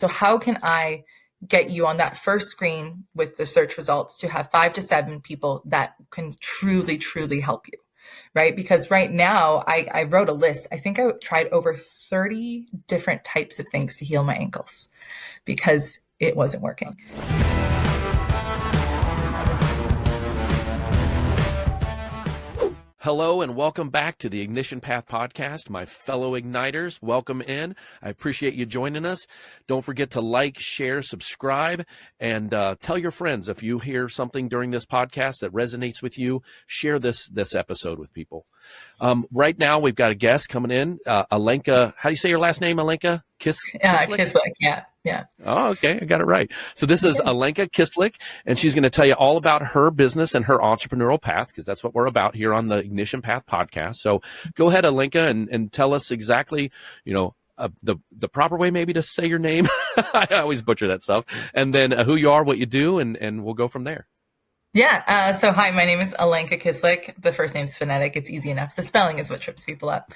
So how can I get you on that first screen with the search results to have 5 to 7 people that can truly, truly help you, right? Because right now I wrote a list. I think I tried over 30 different types of things to heal my ankles because it wasn't working. Hello and welcome back to the Ignition Path Podcast. My fellow Igniters, welcome in. I appreciate you joining us. Don't forget to like, share, subscribe, and tell your friends if you hear something during this podcast that resonates with you, share this episode with people. Right now, we've got a guest coming in, Alenka. How do you say your last name, Alenka? Kyslik? Kyslik, yeah. Oh, okay. I got it right. So this is Alenka Kyslik, and she's going to tell you all about her business and her entrepreneurial path, because that's what we're about here on the Ignition Path podcast. So go ahead, Alenka, and tell us exactly, the proper way maybe to say your name. I always butcher that stuff. And then who you are, what you do, and we'll go from there. Yeah. So hi, my name is Alenka Kyslik. The first name's phonetic. It's easy enough. The spelling is what trips people up,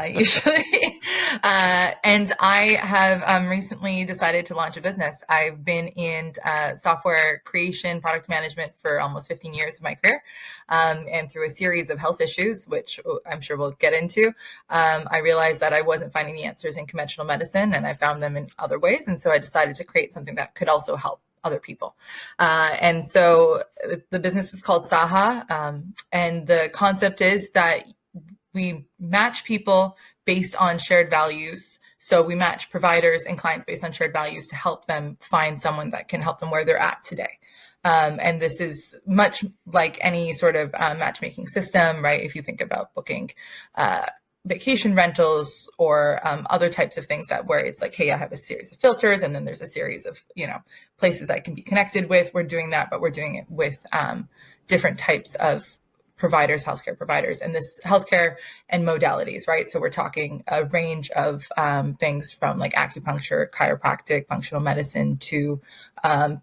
usually. And I have recently decided to launch a business. I've been in software creation, product management for almost 15 years of my career. And through a series of health issues, which I'm sure we'll get into, I realized that I wasn't finding the answers in conventional medicine, and I found them in other ways. And so I decided to create something that could also help other people. And so the business is called Saha. And the concept is that we match people based on shared values. So we match providers and clients based on shared values to help them find someone that can help them where they're at today. And this is much like any sort of matchmaking system, right? If you think about booking vacation rentals or other types of things that where it's like, hey, I have a series of filters and then there's a series of, places I can be connected with. We're doing that, but we're doing it with different types of providers, healthcare providers, and this healthcare and modalities, right? So we're talking a range of things from like acupuncture, chiropractic, functional medicine to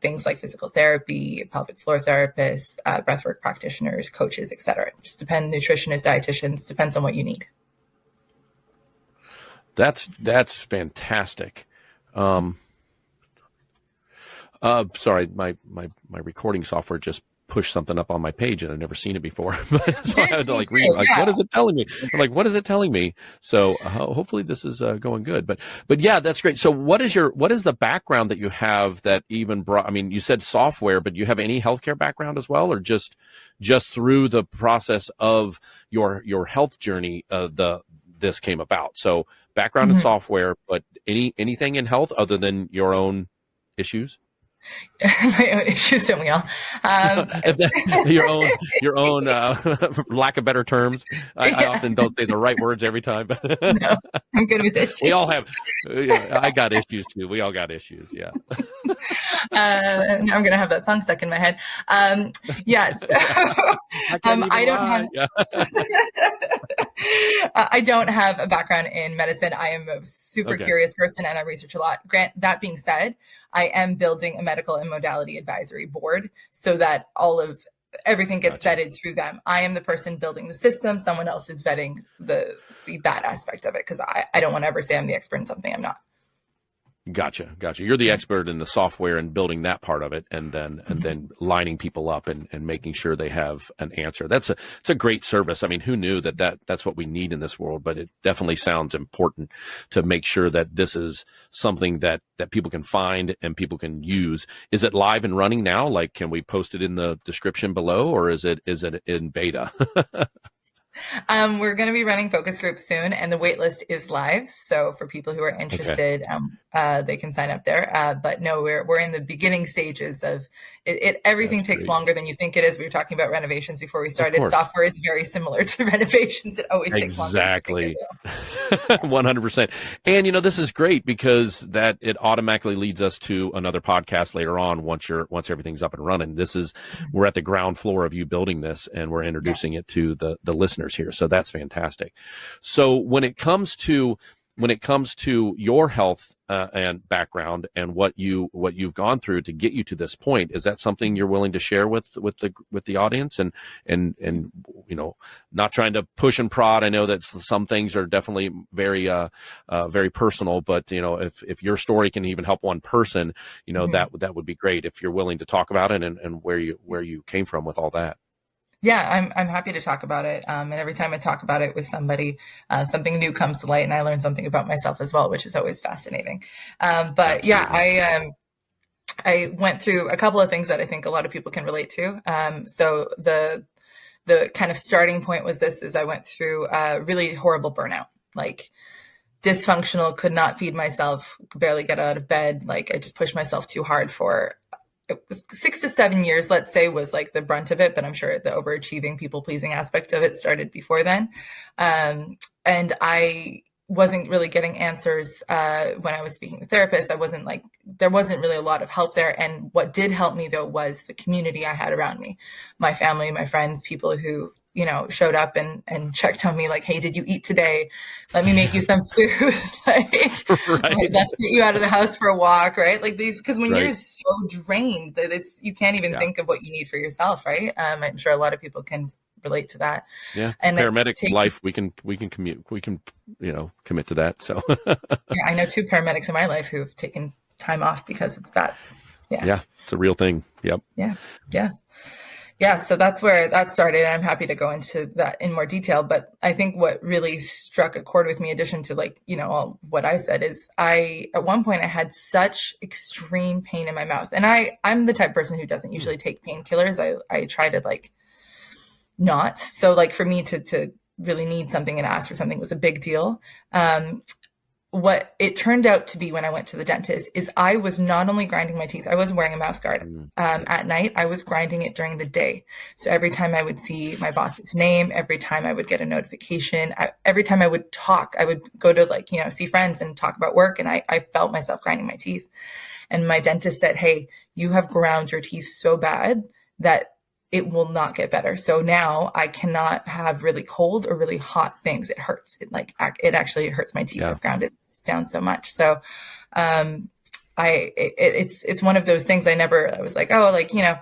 things like physical therapy, pelvic floor therapists, breathwork practitioners, coaches, et cetera. Just depend, nutritionists, dietitians, depends on what you need. That's fantastic. Sorry, my recording software just pushed something up on my page and I've never seen it before. So I had to read, what is it telling me? I'm like, what is it telling me? So hopefully this is going good. But yeah, that's great. So what is the background that you have that even brought? I mean, you said software, but do you have any healthcare background as well, or just through the process of your health journey, this came about? So background in software, but anything in health other than your own issues? My own issues, don't we all? Your own lack of better terms. I often don't say the right words every time. No, I'm good with issues. We all have. I got issues too. We all got issues. Yeah. Now I'm gonna have that song stuck in my head. Yeah. So, I don't have. Yeah. I don't have a background in medicine. I am a super curious person and I research a lot. That being said, I am building a medical and modality advisory board so that everything gets vetted through them. I am the person building the system. Someone else is vetting that aspect of it because I don't want to ever say I'm the expert in something I'm not. Gotcha. You're the expert in the software and building that part of it, and then lining people up and making sure they have an answer. It's a great service. I mean, who knew that's what we need in this world? But it definitely sounds important to make sure that this is something that people can find and people can use. Is it live and running now? Like, can we post it in the description below, or is it in beta? We're going to be running focus groups soon, and the wait list is live. So for people who are interested, they can sign up there. But no, we're in the beginning stages of it. Everything takes longer than you think it is. We were talking about renovations before we started. Software is very similar to renovations. It always takes longer. Exactly. 100%. And this is great because that it automatically leads us to another podcast later on once everything's up and running. We're at the ground floor of you building this, and we're introducing it to the listeners here. So that's fantastic. So when it comes to your health and background and what you've gone through to get you to this point. Is that something you're willing to share with the audience? And you know, not trying to push and prod. I know that some things are definitely very very personal, but you know, if your story can even help one person, you know, that would be great if you're willing to talk about it and where you came from with all that. Yeah, I'm happy to talk about it. And every time I talk about it with somebody, something new comes to light, and I learn something about myself as well, which is always fascinating. But yeah, I went through a couple of things that I think a lot of people can relate to. So the kind of starting point was this: is I went through a really horrible burnout, like dysfunctional, could not feed myself, could barely get out of bed. Like I just pushed myself too hard for. It was 6 to 7 years, let's say, was like the brunt of it, but I'm sure the overachieving, people pleasing aspect of it started before then. And I wasn't really getting answers when I was speaking with therapists. There wasn't really a lot of help there. And what did help me though was the community I had around me, my family, my friends, people who, you know, showed up and checked on me like, hey, did you eat today? Let me make you some food. Like, right. Let's get you out of the house for a walk, right? Like these, because when you're so drained that you can't even think of what you need for yourself, right? I'm sure a lot of people can relate to that. Yeah, and paramedic life, we can commute, you know, commit to that. So yeah, I know 2 paramedics in my life who have taken time off because of that. Yeah, it's a real thing. Yep. Yeah, so that's where that started. I'm happy to go into that in more detail. But I think what really struck a chord with me, in addition to like, you know, all what I said, is at one point I had such extreme pain in my mouth. And I'm the type of person who doesn't usually take painkillers. I try to like not. So like for me to really need something and ask for something was a big deal. What it turned out to be when I went to the dentist is I was not only grinding my teeth, I wasn't wearing a mouth guard at night, I was grinding it during the day. So every time I would see my boss's name, every time I would get a notification, every time I would talk, I would go to like, you know, see friends and talk about work. And I felt myself grinding my teeth. And my dentist said, hey, you have ground your teeth so bad that it will not get better. So now I cannot have really cold or really hot things. It hurts. It actually hurts my teeth. I've ground it down so much. So, it's one of those things I was like, oh, like, you know,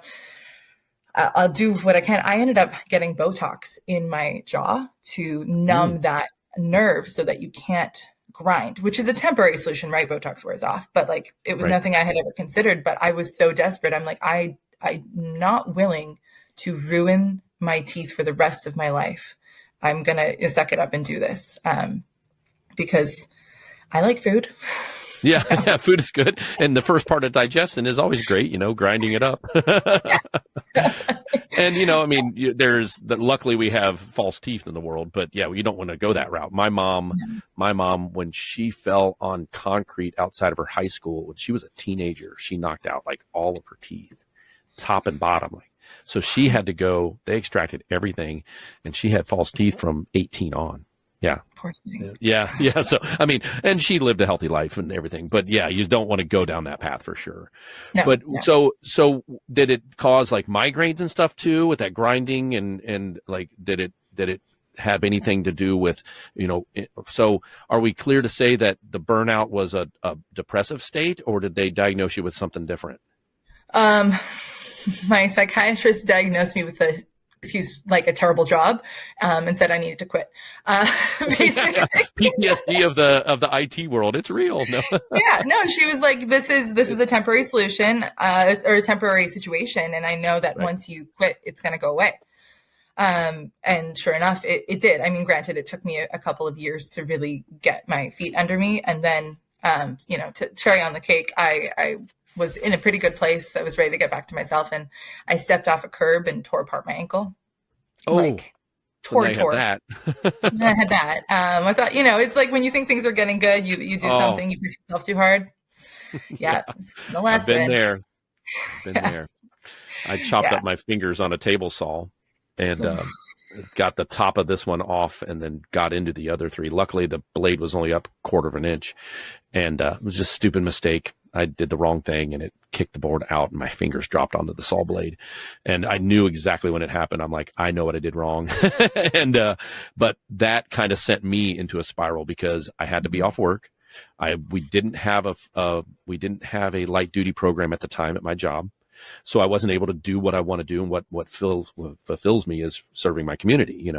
I'll do what I can. I ended up getting Botox in my jaw to numb that nerve so that you can't grind, which is a temporary solution, right? Botox wears off, but like, it was nothing I had ever considered, but I was so desperate. I'm like, I'm not willing to ruin my teeth for the rest of my life. I'm going to suck it up and do this because I like food. Yeah, food is good. And the first part of digestion is always great, you know, grinding it up. And, you know, I mean, luckily we have false teeth in the world, but yeah, you don't want to go that route. My mom, when she fell on concrete outside of her high school, when she was a teenager, she knocked out like all of her teeth, top and bottom. Like, so she had to go, they extracted everything, and she had false teeth from 18 on. Yeah. Poor thing. Yeah. So, I mean, and she lived a healthy life and everything, but yeah, you don't want to go down that path for sure. So did it cause like migraines and stuff too with that grinding and like, did it have anything to do with, you know, so are we clear to say that the burnout was a depressive state, or did they diagnose you with something different? My psychiatrist diagnosed me with a terrible job, and said I needed to quit. Basically, PTSD of the IT world. It's real. No. Yeah, no. She was like, "This is a temporary solution, or a temporary situation, and I know that once you quit, it's going to go away." And sure enough, it did. I mean, granted, it took me a couple of years to really get my feet under me, and then, you know, to cherry on the cake, I was in a pretty good place. I was ready to get back to myself, and I stepped off a curb and tore apart my ankle. Tore. Had that. And I had that. I thought, you know, it's like when you think things are getting good, you do something, you push yourself too hard. Yeah, it's the lesson. I've been there. I chopped up my fingers on a table saw and got the top of this one off and then got into the other 3. Luckily, the blade was only up 1/4 of an inch, and it was just a stupid mistake. I did the wrong thing and it kicked the board out and my fingers dropped onto the saw blade. And I knew exactly when it happened. I'm like, I know what I did wrong. And, but that kind of sent me into a spiral because I had to be off work. We didn't have a light duty program at the time at my job. So I wasn't able to do what I want to do, and what fulfills me is serving my community,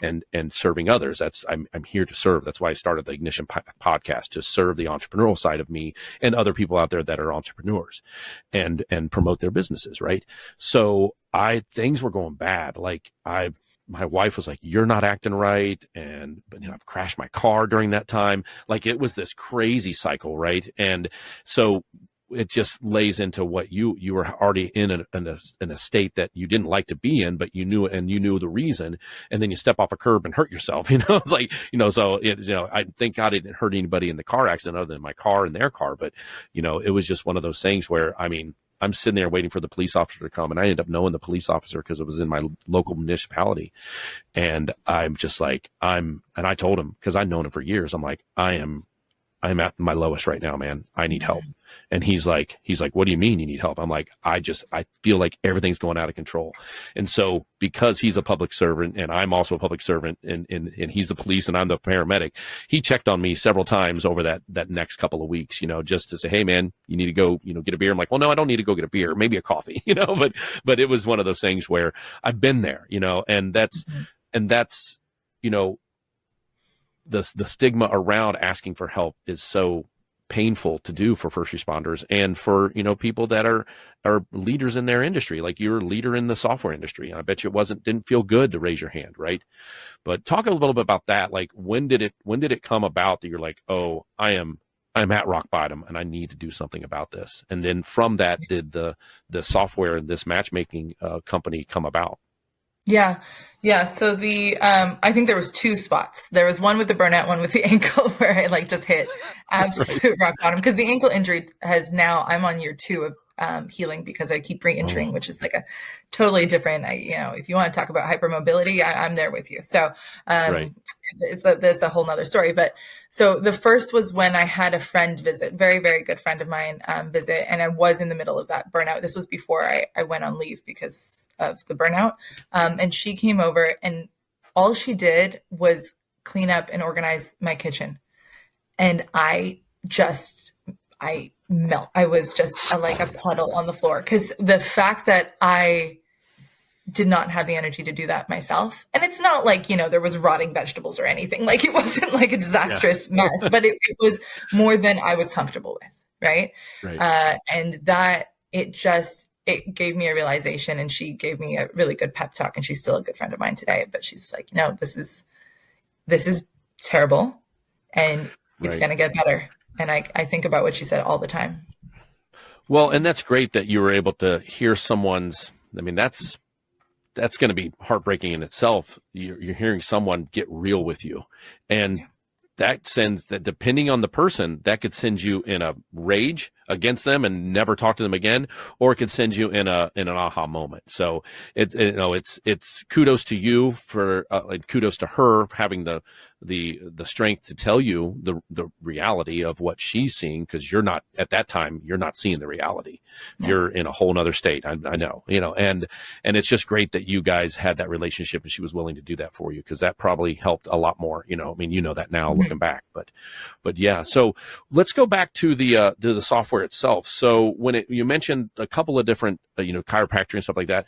and serving others. I'm here to serve. That's why I started the Ignition podcast, to serve the entrepreneurial side of me and other people out there that are entrepreneurs, and promote their businesses. Right. So things were going bad. Like my wife was like, "You're not acting right," but I've crashed my car during that time. Like, it was this crazy cycle, right? And so it just lays into what you were already in a state that you didn't like to be in, but you knew the reason, and then you step off a curb and hurt yourself. It's like, so I thank God I didn't hurt anybody in the car accident other than my car and their car, but it was just one of those things where, I'm sitting there waiting for the police officer to come, and I ended up knowing the police officer because it was in my local municipality. And I'm just like, and I told him, because I'd known him for years, I'm like, I'm at my lowest right now, man. I need help. And he's like, "What do you mean you need help?" I'm like, I feel like everything's going out of control. And so, because he's a public servant and I'm also a public servant, and he's the police and I'm the paramedic, he checked on me several times over that next couple of weeks, just to say, "Hey man, you need to go, get a beer." I'm like, "Well, no, I don't need to go get a beer, maybe a coffee," but it was one of those things where I've been there, and that's, the stigma around asking for help is so painful to do for first responders and for, people that are leaders in their industry. Like, you're a leader in the software industry, and I bet you didn't feel good to raise your hand. Right. But talk a little bit about that. Like, when did it come about that you're like, "Oh, I'm at rock bottom and I need to do something about this"? And then from that, did the software and this matchmaking company come about? Yeah. So I think there was two spots. There was one with the burnout, one with the ankle, where I just hit absolute rock bottom, because the ankle injury I'm on year 2 of healing, because I keep re-injuring, which is like a totally different, if you want to talk about hypermobility, I'm there with you. So, that's a whole nother story. But so the first was when I had a friend visit, very, very good friend of mine visit, and I was in the middle of that burnout. This was before I went on leave because of the burnout. And she came over, and all she did was clean up and organize my kitchen. And I melt. I was just like a puddle on the floor, because the fact that I did not have the energy to do that myself. And it's not like, there was rotting vegetables or anything. Like, it wasn't like a disastrous mess, but it was more than I was comfortable with. Right. And that it gave me a realization, and she gave me a really good pep talk, and she's still a good friend of mine today, but she's like, "No, this is terrible, and it's going to get better." And I think about what she said all the time. Well, and that's great that you were able to hear someone's, that's going to be heartbreaking in itself. You're hearing someone get real with you, and that sends that, depending on the person, that could send you in a rage against them and never talk to them again, or it could send you in an aha moment. So it's kudos to you for kudos to her for having the strength to tell you the reality of what she's seeing, because you're not, at that time, you're not seeing the reality. You're in a whole nother state. I know, and it's just great that you guys had that relationship and she was willing to do that for you, because that probably helped a lot more, that now looking back, but yeah. So let's go back to the software itself. So you mentioned a couple of different, chiropractic and stuff like that.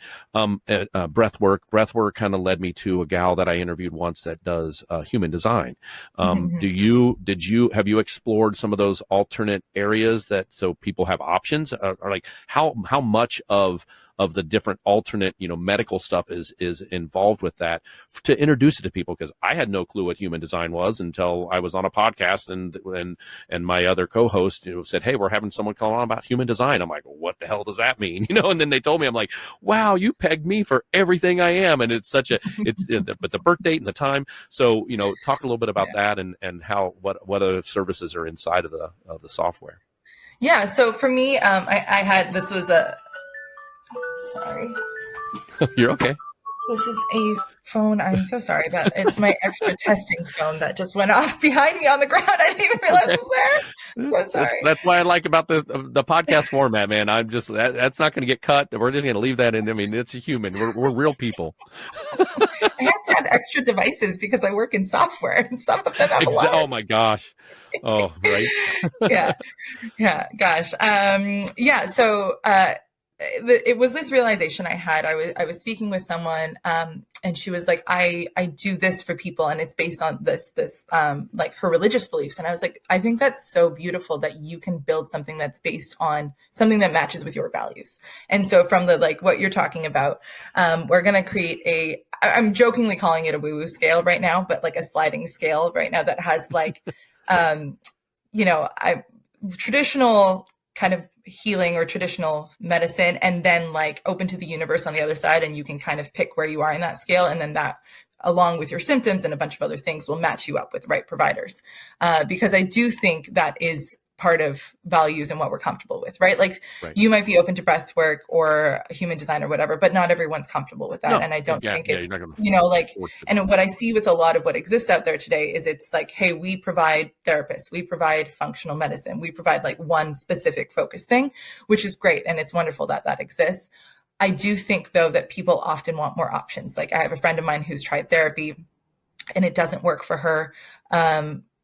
Breath work kind of led me to a gal that I interviewed once that does human design. Have you explored some of those alternate areas so people have options, or like how much of the different alternate, medical stuff is involved with that, to introduce it to people? Because I had no clue what human design was until I was on a podcast and my other co-host, said, "Hey, we're having someone call on about human design." I'm like, well, what the hell does that mean? And then they told me, I'm like, wow, you pegged me for everything I am. And it's but the birth date and the time. So, talk a little bit about that and how, what other services are inside of the software. Yeah. So for me, I had, this was sorry. You're okay. This is a phone. I'm so sorry that it's my extra testing phone that just went off behind me on the ground. I didn't even realize it was there. I'm so sorry. That's what I like about the podcast format, man. I'm just that's not going to get cut. We're just going to leave that in. I mean, it's a human. We're real people. I have to have extra devices because I work in software, and some of them have a lot. Oh my gosh. Oh, right. Yeah. Gosh. Yeah. So, it was this realization I had. I was speaking with someone, and she was like, I do this for people, and it's based on this like her religious beliefs. And I was like, I think that's so beautiful that you can build something that's based on something that matches with your values. And so from the, like what you're talking about, we're going to create I'm jokingly calling it a woo-woo scale right now, but like a sliding scale right now that has like, traditional kind of healing or traditional medicine, and then like open to the universe on the other side, and you can kind of pick where you are in that scale, and then that, along with your symptoms and a bunch of other things, will match you up with the right providers, because I do think that is part of values and what we're comfortable with, right? Like you might be open to breath work or human design or whatever, but not everyone's comfortable with that. No, and I don't think it's, and what I see with a lot of what exists out there today is it's like, hey, we provide therapists, we provide functional medicine, we provide like one specific focus thing, which is great. And it's wonderful that that exists. I do think though that people often want more options. Like I have a friend of mine who's tried therapy and it doesn't work for her.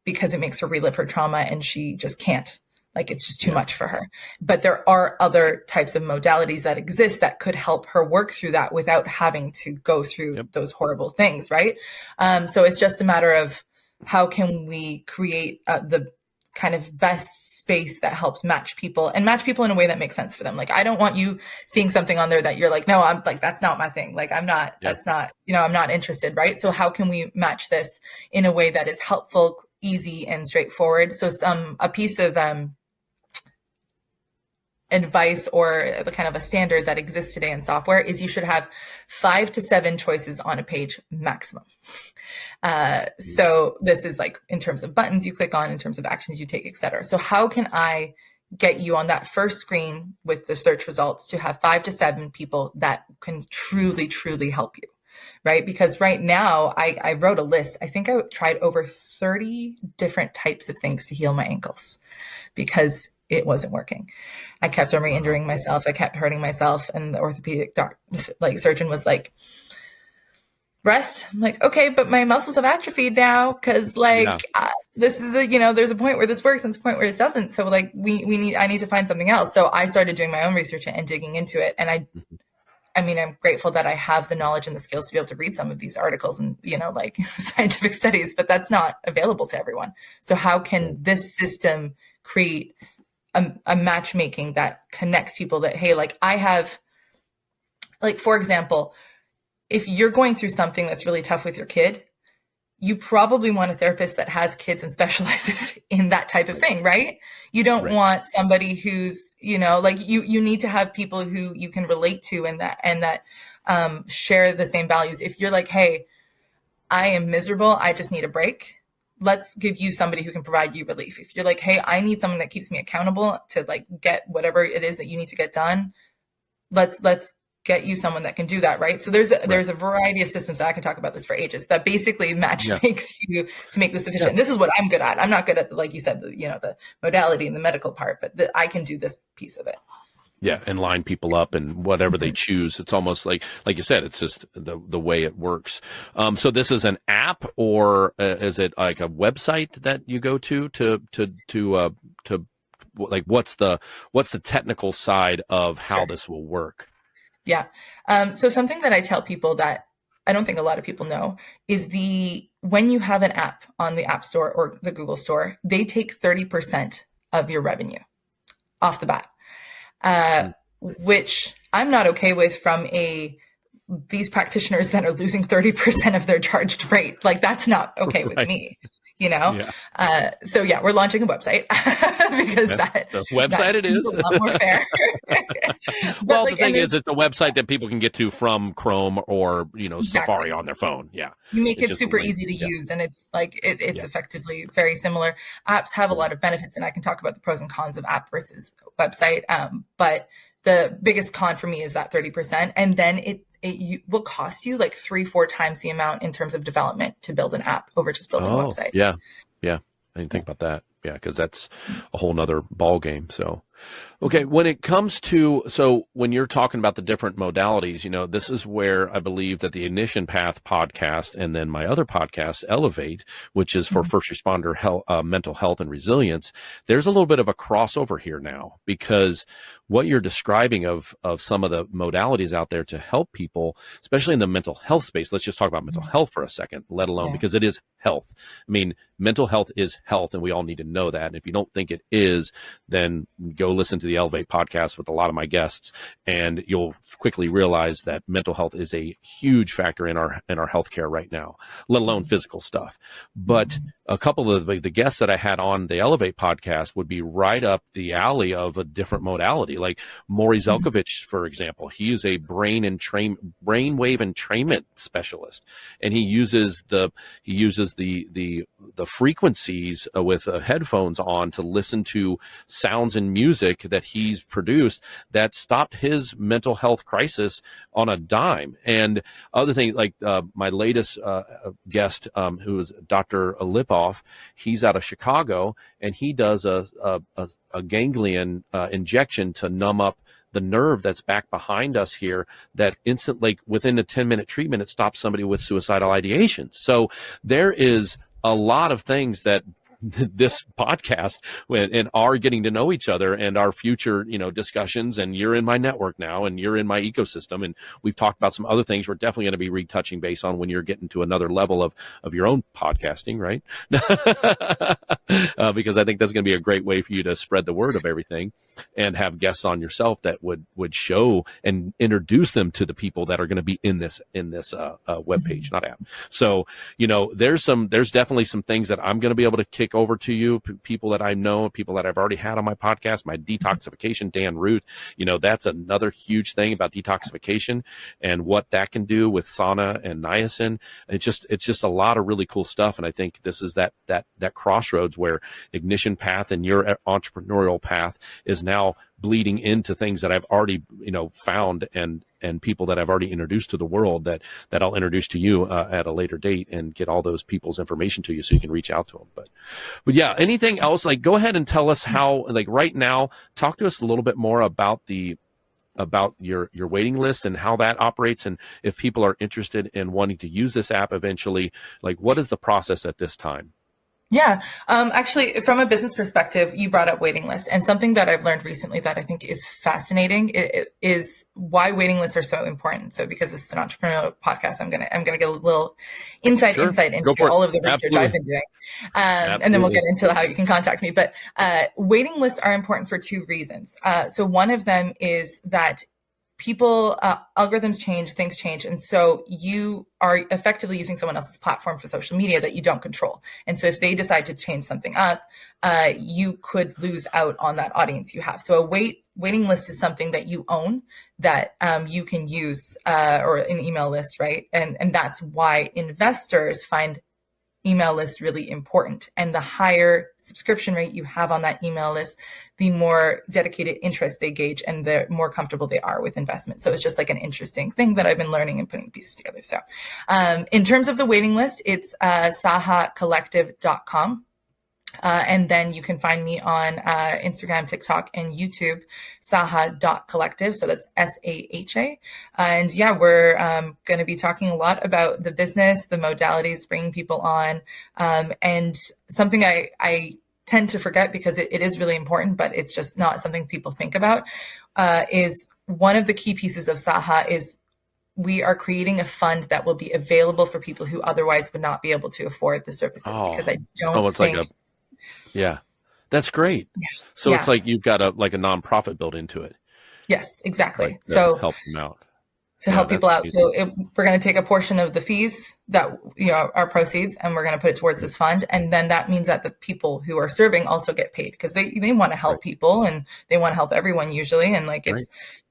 Because it makes her relive her trauma and she just can't, like, it's just too much for her. But there are other types of modalities that exist that could help her work through that without having to go through those horrible things. Right. So it's just a matter of how can we create the kind of best space that helps match people in a way that makes sense for them. Like, I don't want you seeing something on there that you're like, no, I'm like, that's not my thing. Like, I'm not, that's not, I'm not interested. Right. So how can we match this in a way that is helpful, easy, and straightforward? So a piece of, advice or the kind of a standard that exists today in software is you should have 5 to 7 choices on a page maximum. So this is like in terms of buttons you click on, in terms of actions you take, et cetera. So how can I get you on that first screen with the search results to have 5 to 7 people that can truly, truly help you? Right? Because right now I wrote a list. I think I tried over 30 different types of things to heal my ankles because it wasn't working. I kept on re-injuring myself. I kept hurting myself. And the orthopedic surgeon was like, rest. I'm like, okay, but my muscles have atrophied now. Cause this is there's a point where this works and there's a point where it doesn't. So like I need to find something else. So I started doing my own research and digging into it. And I'm grateful that I have the knowledge and the skills to be able to read some of these articles and, like scientific studies, but that's not available to everyone. So how can this system create a matchmaking that connects people that, hey, like I have, like, for example, if you're going through something that's really tough with your kid, you probably want a therapist that has kids and specializes in that type of thing, right? You don't want somebody who's, like you need to have people who you can relate to and that share the same values. If you're like, hey, I am miserable, I just need a break, let's give you somebody who can provide you relief. If you're like, hey, I need someone that keeps me accountable to like get whatever it is that you need to get done, let's get you someone that can do that, right? So there's a variety of systems that I can talk about this for ages that basically makes you to make this efficient. This is what I'm good at. I'm not good at, like you said, the modality and the medical part, but I can do this piece of it. Yeah, and line people up and whatever they choose. It's almost like you said, it's just the way it works. So this is an app, or is it like a website that you go to like what's the technical side of how this will work? Yeah. So something that I tell people that I don't think a lot of people know is when you have an app on the App Store or the Google Store, they take 30% of your revenue off the bat. Which I'm not okay with from these practitioners that are losing 30% of their charged rate. Like, that's not okay with me, So we're launching a website because the website it is a lot more fair. Well, the thing is, it's a website that people can get to from Chrome or, Safari on their phone. Yeah. You make it super easy to use, and it's like, it's effectively very similar. Apps have a lot of benefits, and I can talk about the pros and cons of app versus website. But the biggest con for me is that 30%. And then it will cost you like 3-4 times the amount in terms of development to build an app over just building a website. Yeah. Yeah. I didn't think about that. Yeah. Cause that's a whole nother ball game. So, okay. When it comes to, so when you're talking about the different modalities, this is where I believe that the Ignition Path podcast and then my other podcast, Elevate, which is for first responder health, mental health and resilience. There's a little bit of a crossover here now, because what you're describing of some of the modalities out there to help people, especially in the mental health space. Let's just talk about mental health for a second, let alone because it is health. I mean, mental health is health, and we all need to know that. And if you don't think it is, then go listen to the Elevate podcast with a lot of my guests, and you'll quickly realize that mental health is a huge factor in our healthcare right now, let alone physical stuff. But a couple of the guests that I had on the Elevate podcast would be right up the alley of a different modality, like Maury Zelkovich, for example. He is a brainwave entrainment specialist, and he uses the frequencies with headphones on to listen to sounds and music that he's produced that stopped his mental health crisis on a dime. And other things like my latest guest, who is Dr. Lipoff, he's out of Chicago, and he does a ganglion injection to numb up the nerve that's back behind us here, that instantly, within a 10-minute treatment, it stops somebody with suicidal ideations. So there is a lot of things that this podcast and are getting to know each other, and our future, discussions, and you're in my network now, and you're in my ecosystem, and we've talked about some other things we're definitely going to be retouching base on when you're getting to another level of your own podcasting, right? Because I think that's going to be a great way for you to spread the word of everything and have guests on yourself that would show and introduce them to the people that are going to be in this webpage, not app. So, there's definitely some things that I'm going to be able to kick over to you, people that I know, people that I've already had on my podcast, my detoxification, Dan Root. That's another huge thing about detoxification and what that can do with sauna and niacin. It's just a lot of really cool stuff. And I think this is that crossroads where Ignition Path and your entrepreneurial path is now bleeding into things that I've already, found and people that I've already introduced to the world that I'll introduce to you at a later date, and get all those people's information to you so you can reach out to them. But yeah, anything else? Like, go ahead and tell us how, like right now, talk to us a little bit more about your waiting list and how that operates. And if people are interested in wanting to use this app eventually, like what is the process at this time? Yeah. Actually, from a business perspective, you brought up waiting lists, and something that I've learned recently that I think is fascinating is why waiting lists are so important. So, because this is an entrepreneurial podcast, I'm gonna get a little insight into all of the research I've been doing, and then we'll get into how you can contact me. But waiting lists are important for two reasons. So, one of them is that people, algorithms change, things change. And so you are effectively using someone else's platform for social media that you don't control. And so if they decide to change something up, you could lose out on that audience you have. So a waiting list is something that you own, that you can use, or an email list, right? And that's why investors find email lists really important. And the higher subscription rate you have on that email list, the more dedicated interest they gauge and the more comfortable they are with investment. So it's just like an interesting thing that I've been learning and putting pieces together. So in terms of the waiting list, it's sahacollective.com. And then you can find me on Instagram, TikTok, and YouTube, saha.collective. So that's SAHA. And yeah, we're going to be talking a lot about the business, the modalities, bringing people on. And something I tend to forget because it is really important, but it's just not something people think about, is one of the key pieces of Saha is we are creating a fund that will be available for people who otherwise would not be able to afford the services, because I don't think... Yeah, that's great. Yeah. So it's like you've got a nonprofit built into it. Yes, exactly. Like, so help them out. To help people out. So we're going to take a portion of the fees that our proceeds, and we're going to put it towards this fund. And then that means that the people who are serving also get paid, because they want to help people, and they want to help everyone usually. And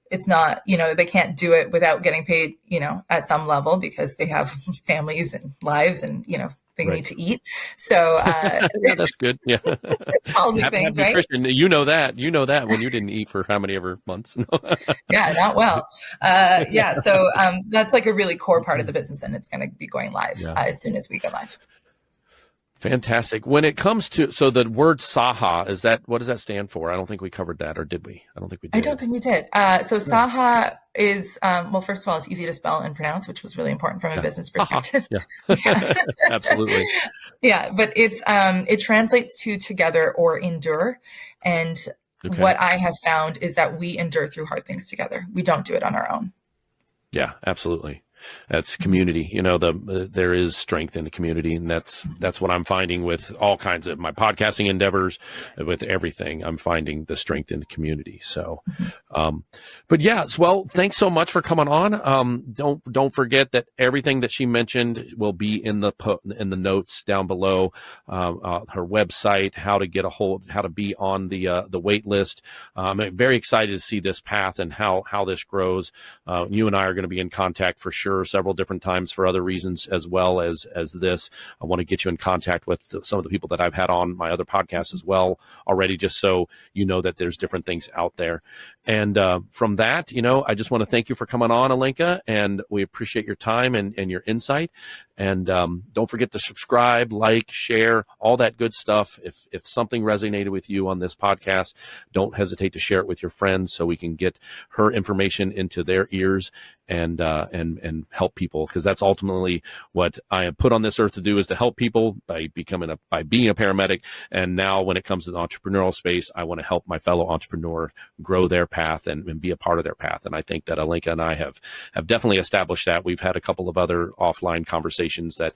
it's not, they can't do it without getting paid, at some level, because they have families and lives and, they Right. need to eat. So Yeah, that's good. Yeah. it's healthy Have to have things, right? nutrition. You know that when you didn't eat for how many ever months. Yeah, not well. Yeah, so that's like a really core part of the business, and it's going to be going live Yeah. as soon as we go live. Fantastic. When it comes to, so the word Saha, what does that stand for? I don't think we covered that, or did we? I don't think we did. I don't think we did. So Saha is, well, first of all, it's easy to spell and pronounce, which was really important from a business perspective. Yeah. Absolutely. Yeah, but it translates to together or endure. And what I have found is that we endure through hard things together. We don't do it on our own. Yeah, absolutely. That's community. There is strength in the community, and that's what I'm finding with all kinds of my podcasting endeavors, with everything. I'm finding the strength in the community. So, but yeah, well, thanks so much for coming on. Don't forget that everything that she mentioned will be in the notes down below. Her website, how to be on the wait list. I'm very excited to see this path and how this grows. You and I are going to be in contact for sure several different times for other reasons as well as this. I want to get you in contact with some of the people that I've had on my other podcasts as well already, just so you know that there's different things out there. And from that, I just want to thank you for coming on, Alenka, and we appreciate your time and your insight. And don't forget to subscribe, like, share, all that good stuff. If something resonated with you on this podcast, don't hesitate to share it with your friends so we can get her information into their ears and help people, because that's ultimately what I am put on this earth to do, is to help people by being a paramedic. And now when it comes to the entrepreneurial space, I want to help my fellow entrepreneur grow their path and be a part of their path. And I think that Alenka and I have definitely established that. We've had a couple of other offline conversations that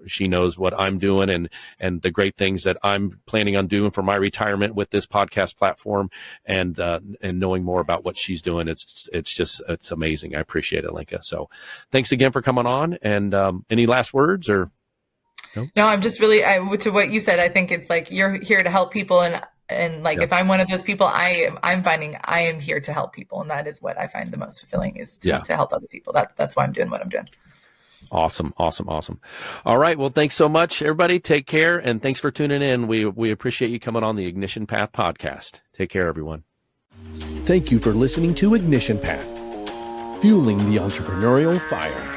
she knows what I'm doing and the great things that I'm planning on doing for my retirement with this podcast platform, and knowing more about what she's doing. It's amazing. I appreciate it, Alenka. So thanks again for coming on. And any last words or? No, I'm just really, to what you said, I think it's like, you're here to help people. And like, if I'm one of those people, I'm finding I am here to help people. And that is what I find the most fulfilling, is to help other people. That's why I'm doing what I'm doing. Awesome. All right. Well, thanks so much, everybody. Take care. And thanks for tuning in. We appreciate you coming on the Ignition Path podcast. Take care, everyone. Thank you for listening to Ignition Path, fueling the entrepreneurial fire.